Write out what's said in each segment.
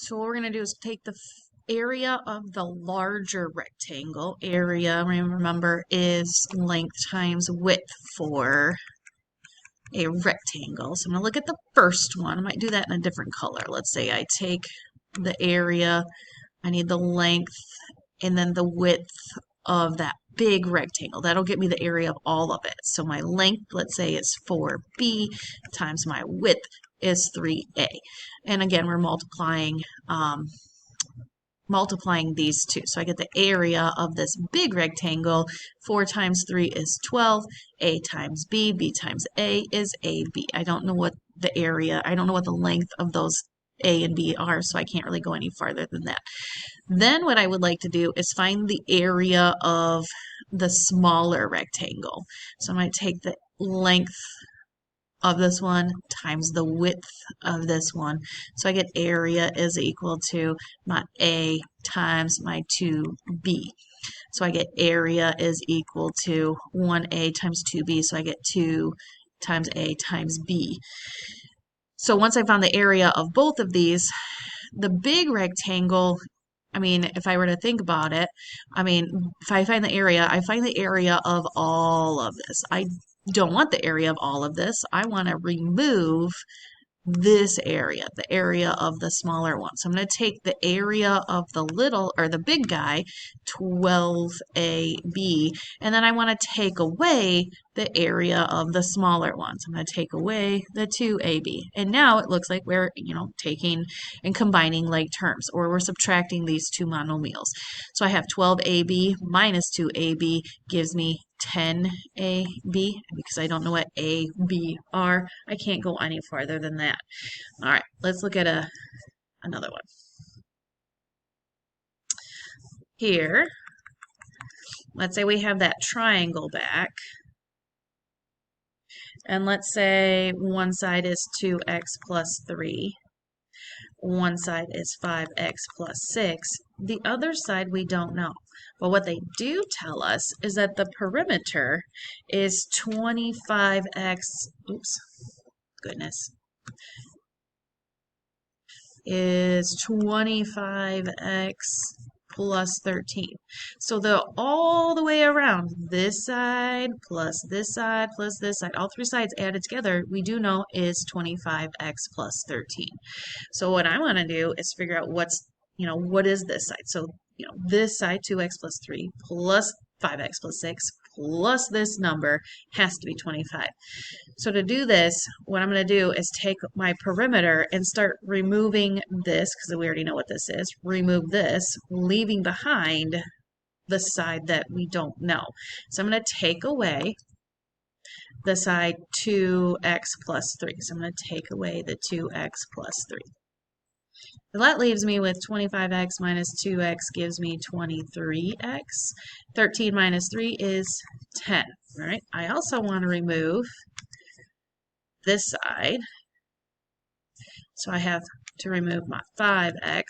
So what we're going to do is take the area of the larger rectangle. Area, remember, is length times width for a rectangle. So I'm going to look at the first one. I might do that in a different color. Let's say I take the area, I need the length, and then the width of that big rectangle. That'll get me the area of all of it. So my length, let's say, is 4b times my width is 3a. And again, we're multiplying these two. So I get the area of this big rectangle. 4 times 3 is 12. A times b, b times a is ab. I don't know what the area, I don't know what the length of those a and b are, so I can't really go any farther than that. Then what I would like to do is find the area of the smaller rectangle. So I'm going to take the length of this one times the width of this one. So I get area is equal to my A times my 2B. So I get area is equal to 1A times 2B. So I get 2 times A times B. So once I found the area of both of these, the big rectangle, I mean, if I were to think about it, I mean, if I find the area, I find the area of all of this. I don't want the area of all of this. I want to remove this area, the area of the smaller one. So I'm going to take the area of the little, or the big guy, 12AB, and then I want to take away the area of the smaller one. So I'm going to take away the 2AB. And now it looks like we're, taking and combining like terms, or we're subtracting these two monomials. So I have 12AB minus 2AB gives me 10AB. Because I don't know what A, B are, I can't go any farther than that. All right, let's look at another one. Here, let's say we have that triangle back. And let's say one side is 2x plus 3. One side is 5x plus 6. The other side we don't know. But what they do tell us is that the perimeter is 25x, oops, goodness, is 25x plus 13. So all the way around, this side plus this side plus this side, all three sides added together, we do know is 25x plus 13. So what I want to do is figure out what is this side? So, this side, 2x plus 3 plus 5x plus 6 plus this number has to be 25. So to do this, what I'm going to do is take my perimeter and start removing this, because we already know what this is. Remove this, leaving behind the side that we don't know. So I'm going to take away the side 2x plus 3. So I'm going to take away the 2x plus 3. So that leaves me with 25x minus 2x gives me 23x. 13 minus 3 is 10. All right. I also want to remove this side. So I have to remove my 5x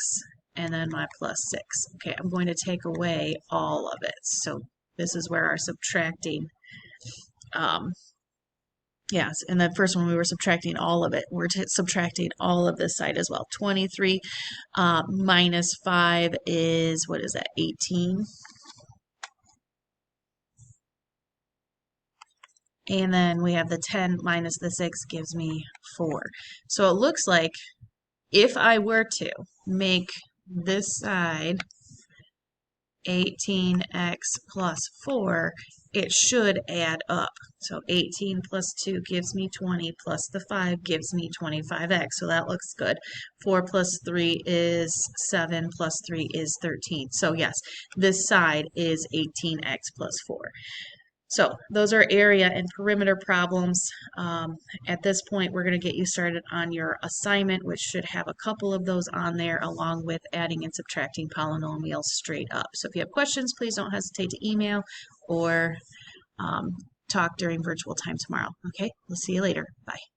and then my plus 6. Okay, I'm going to take away all of it. So this is where our subtracting, yes, and the first one we were subtracting all of it. We're subtracting all of this side as well. 23 minus 5 is, what is that, 18? And then we have the 10 minus the 6 gives me 4. So it looks like if I were to make this side 18x plus 4, it should add up. So 18 plus 2 gives me 20, plus the 5 gives me 25x. So that looks good. 4 plus 3 is 7, plus 3 is 13. So yes, this side is 18x plus 4. So those are area and perimeter problems. At this point, we're going to get you started on your assignment, which should have a couple of those on there, along with adding and subtracting polynomials straight up. So if you have questions, please don't hesitate to email or talk during virtual time tomorrow. Okay, we'll see you later. Bye.